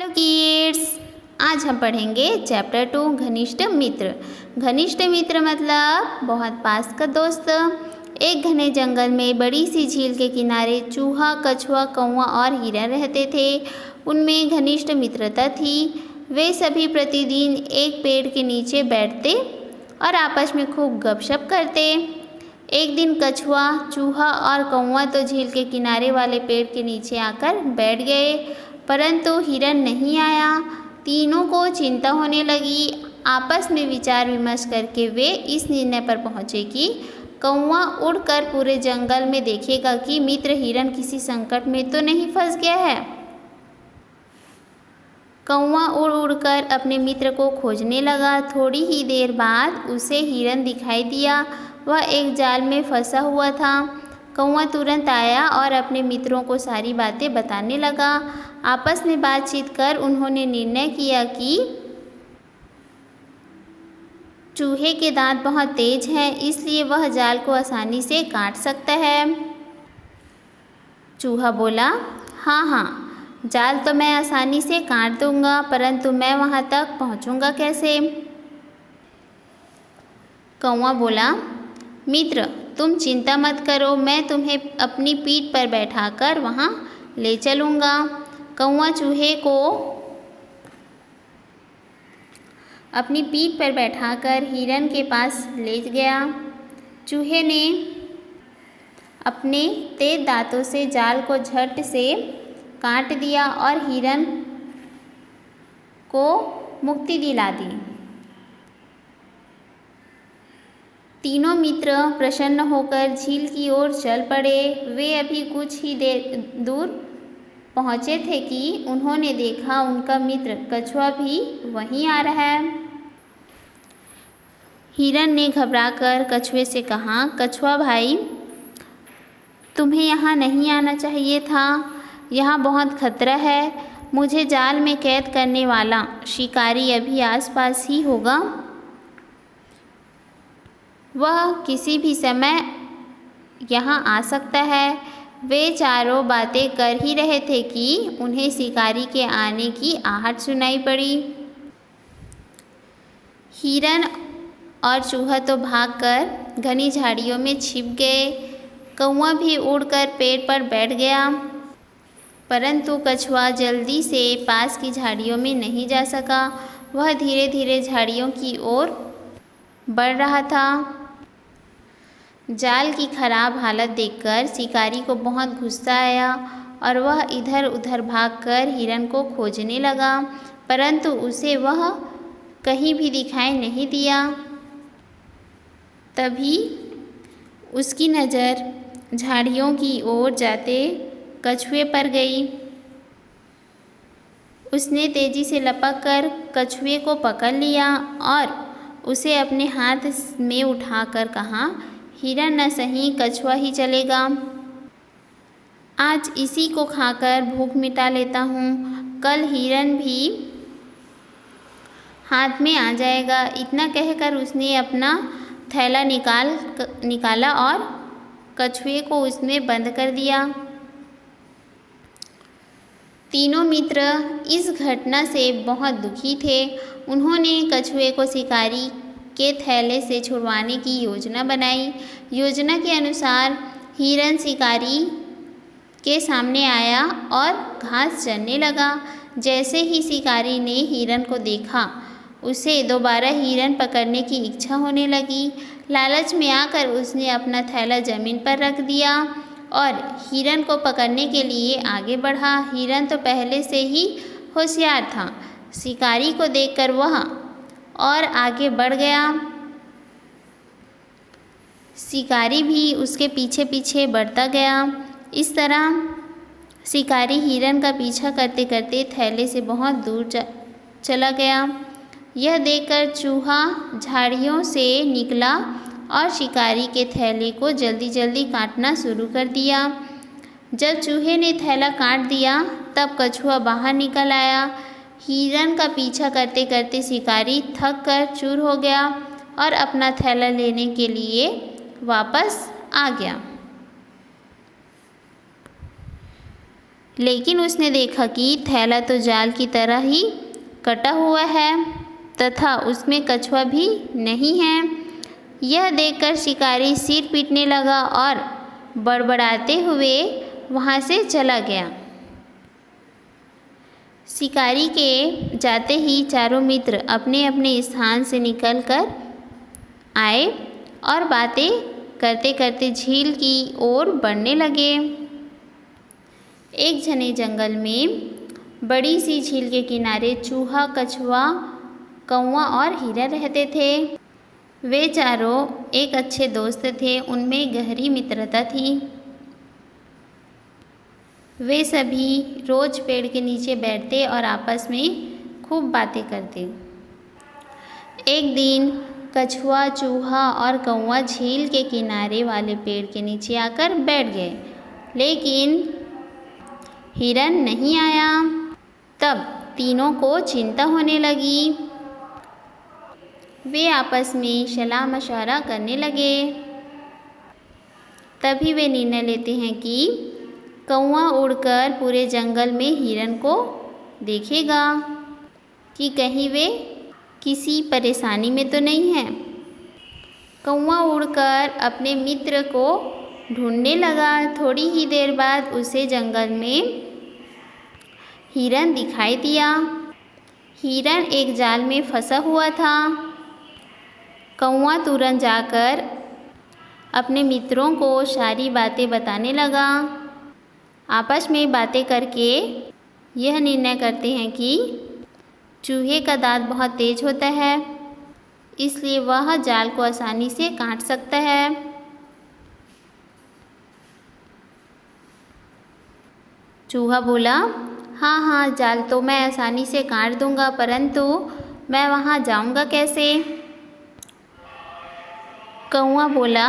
Hello kids, आज हम पढ़ेंगे चैप्टर 2 घनिष्ठ मित्र। घनिष्ठ मित्र मतलब बहुत पास का दोस्त। एक घने जंगल में बड़ी सी झील के किनारे चूहा, कछुआ, कौवा और हिरन रहते थे। उनमें घनिष्ठ मित्रता थी। वे सभी प्रतिदिन एक पेड़ के नीचे बैठते और आपस में खूब गपशप करते। एक दिन कछुआ, चूहा और कौवा तो झील के किनारे वाले पेड़ के नीचे आकर बैठ गए, परंतु हिरन नहीं आया। तीनों को चिंता होने लगी। आपस में विचार विमर्श करके वे इस निर्णय पर पहुँचे कि कौवा उड़कर पूरे जंगल में देखेगा कि मित्र हिरन किसी संकट में तो नहीं फंस गया है। कौवा उड़ उड़कर अपने मित्र को खोजने लगा। थोड़ी ही देर बाद उसे हिरन दिखाई दिया। वह एक जाल में फंसा हुआ था। कौवा तुरंत आया और अपने मित्रों को सारी बातें बताने लगा। आपस में बातचीत कर उन्होंने निर्णय किया कि चूहे के दांत बहुत तेज हैं, इसलिए वह जाल को आसानी से काट सकता है। चूहा बोला, हाँ हाँ, जाल तो मैं आसानी से काट दूंगा, परंतु मैं वहाँ तक पहुँचूंगा कैसे? कौवा बोला, मित्र तुम चिंता मत करो, मैं तुम्हें अपनी पीठ पर बैठाकर वहाँ ले चलूँगा। कौवा चूहे को अपनी पीठ पर बैठाकर हिरन के पास ले गया। चूहे ने अपने तेज दांतों से जाल को झट से काट दिया और हिरन को मुक्ति दिला दी। तीनों मित्र प्रसन्न होकर झील की ओर चल पड़े। वे अभी कुछ ही देर दूर पहुँचे थे कि उन्होंने देखा उनका मित्र कछुआ भी वहीं आ रहा है। हिरन ने घबराकर कछुए से कहा, कछुआ भाई, तुम्हें यहाँ नहीं आना चाहिए था। यहाँ बहुत खतरा है। मुझे जाल में कैद करने वाला शिकारी अभी आसपास ही होगा। वह किसी भी समय यहाँ आ सकता है। वे चारों बातें कर ही रहे थे कि उन्हें शिकारी के आने की आहट सुनाई पड़ी। हिरन और चूहा तो भागकर घनी झाड़ियों में छिप गए। कौवा भी उड़कर पेड़ पर बैठ गया, परंतु कछुआ जल्दी से पास की झाड़ियों में नहीं जा सका। वह धीरे धीरे झाड़ियों की ओर बढ़ रहा था। जाल की खराब हालत देखकर शिकारी को बहुत गुस्सा आया और वह इधर उधर भागकर हिरन को खोजने लगा, परंतु उसे वह कहीं भी दिखाई नहीं दिया। तभी उसकी नज़र झाड़ियों की ओर जाते कछुए पर गई। उसने तेजी से लपक कर कछुए को पकड़ लिया और उसे अपने हाथ में उठाकर कहा, हिरन न सही, कछुआ ही चलेगा। आज इसी को खाकर भूख मिटा लेता हूँ, कल हिरन भी हाथ में आ जाएगा। इतना कहकर उसने अपना थैला निकाला और कछुए को उसमें बंद कर दिया। तीनों मित्र इस घटना से बहुत दुखी थे। उन्होंने कछुए को शिकारी के थैले से छुड़वाने की योजना बनाई। योजना के अनुसार हिरन शिकारी के सामने आया और घास चरने लगा। जैसे ही शिकारी ने हिरन को देखा, उसे दोबारा हिरन पकड़ने की इच्छा होने लगी। लालच में आकर उसने अपना थैला जमीन पर रख दिया और हिरन को पकड़ने के लिए आगे बढ़ा। हिरन तो पहले से ही होशियार था। शिकारी को देखकर वह और आगे बढ़ गया। शिकारी भी उसके पीछे पीछे बढ़ता गया। इस तरह शिकारी हिरन का पीछा करते करते थैले से बहुत दूर चला गया। यह देखकर चूहा झाड़ियों से निकला और शिकारी के थैले को जल्दी जल्दी काटना शुरू कर दिया। जब चूहे ने थैला काट दिया, तब कछुआ बाहर निकल आया। हिरन का पीछा करते करते शिकारी थक कर चूर हो गया और अपना थैला लेने के लिए वापस आ गया। लेकिन उसने देखा कि थैला तो जाल की तरह ही कटा हुआ है तथा उसमें कछुआ भी नहीं है। यह देखकर शिकारी सिर पीटने लगा और बड़बड़ाते हुए वहाँ से चला गया। शिकारी के जाते ही चारों मित्र अपने अपने स्थान से निकलकर आए और बातें करते करते झील की ओर बढ़ने लगे। एक घने जंगल में बड़ी सी झील के किनारे चूहा, कछुआ, कौवा और हिरन रहते थे। वे चारों एक अच्छे दोस्त थे, उनमें गहरी मित्रता थी। वे सभी रोज पेड़ के नीचे बैठते और आपस में खूब बातें करते। एक दिन कछुआ, चूहा और कौवा झील के किनारे वाले पेड़ के नीचे आकर बैठ गए, लेकिन हिरन नहीं आया। तब तीनों को चिंता होने लगी। वे आपस में सलाह मशवरा करने लगे। तभी वे निर्णय लेते हैं कि कौवा उड़कर पूरे जंगल में हिरन को देखेगा कि कहीं वे किसी परेशानी में तो नहीं है। कौवा उड़कर अपने मित्र को ढूंढने लगा। थोड़ी ही देर बाद उसे जंगल में हिरन दिखाई दिया। हिरन एक जाल में फंसा हुआ था। कौवा तुरंत जाकर अपने मित्रों को सारी बातें बताने लगा। आपस में बातें करके यह निर्णय करते हैं कि चूहे का दांत बहुत तेज होता है, इसलिए वह जाल को आसानी से काट सकता है। चूहा बोला, हाँ, जाल तो मैं आसानी से काट दूंगा, परंतु मैं वहाँ जाऊंगा कैसे? कौवा बोला,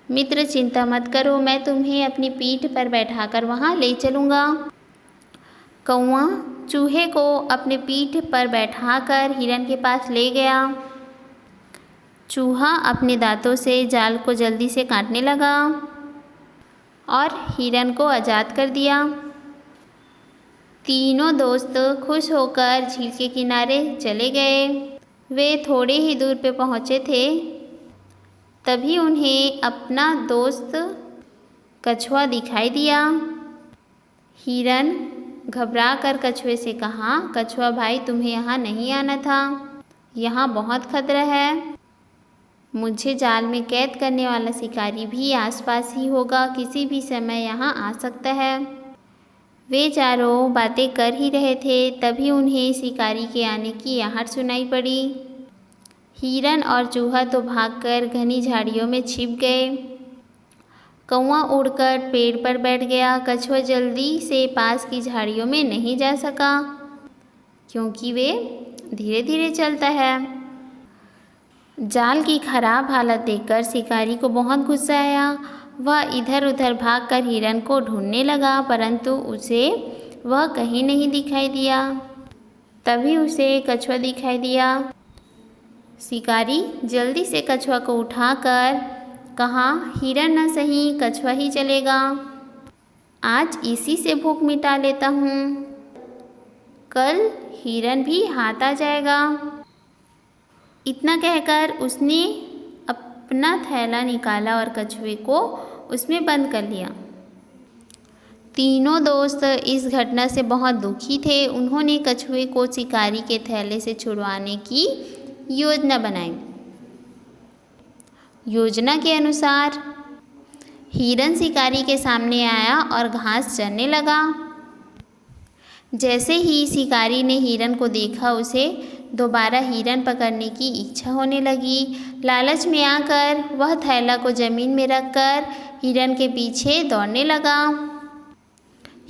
मित्र चिंता मत करो, मैं तुम्हें अपनी पीठ पर बैठाकर वहाँ ले चलूँगा। कौवा चूहे को अपने पीठ पर बैठाकर हिरन के पास ले गया। चूहा अपने दांतों से जाल को जल्दी से काटने लगा और हिरन को आज़ाद कर दिया। तीनों दोस्त खुश होकर झील के किनारे चले गए। वे थोड़े ही दूर पे पहुँचे थे, तभी उन्हें अपना दोस्त कछुआ दिखाई दिया। हिरन घबराकर कछुए से कहा, कछुआ भाई, तुम्हें यहाँ नहीं आना था, यहाँ बहुत खतरा है। मुझे जाल में कैद करने वाला शिकारी भी आसपास ही होगा, किसी भी समय यहाँ आ सकता है। वे चारों बातें कर ही रहे थे, तभी उन्हें शिकारी के आने की आहट सुनाई पड़ी। हिरन और चूहा तो भागकर घनी झाड़ियों में छिप गए। कौवा उड़कर पेड़ पर बैठ गया। कछुआ जल्दी से पास की झाड़ियों में नहीं जा सका, क्योंकि वे धीरे धीरे चलता है। जाल की खराब हालत देखकर शिकारी को बहुत गुस्सा आया। वह इधर उधर भागकर हिरन को ढूंढने लगा, परंतु उसे वह कहीं नहीं दिखाई दिया। तभी उसे कछुआ दिखाई दिया। शिकारी जल्दी से कछुआ को उठाकर कहा, हिरन न सही, कछुआ ही चलेगा। आज इसी से भूख मिटा लेता हूँ, कल हिरन भी हाथ आ जाएगा। इतना कहकर उसने अपना थैला निकाला और कछुए को उसमें बंद कर लिया। तीनों दोस्त इस घटना से बहुत दुखी थे। उन्होंने कछुए को शिकारी के थैले से छुड़वाने की योजना बनाई। योजना के अनुसार हिरन शिकारी के सामने आया और घास चरने लगा। जैसे ही शिकारी ने हिरन को देखा, उसे दोबारा हिरन पकड़ने की इच्छा होने लगी। लालच में आकर वह थैला को जमीन में रखकर हिरन के पीछे दौड़ने लगा।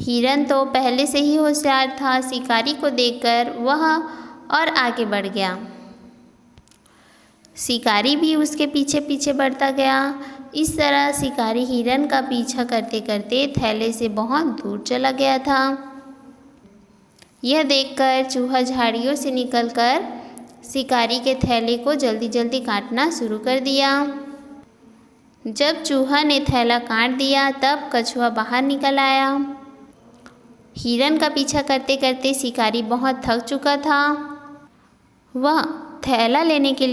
हिरन तो पहले से ही होशियार था। शिकारी को देखकर वह और आगे बढ़ गया। शिकारी भी उसके पीछे पीछे बढ़ता गया। इस तरह शिकारी हिरन का पीछा करते करते थैले से बहुत दूर चला गया था। यह देखकर चूहा झाड़ियों से निकलकर शिकारी के थैले को जल्दी जल्दी काटना शुरू कर दिया। जब चूहा ने थैला काट दिया, तब कछुआ बाहर निकल आया। हिरन का पीछा करते करते शिकारी बहुत थक चुका था। वह थैला लेने के लिए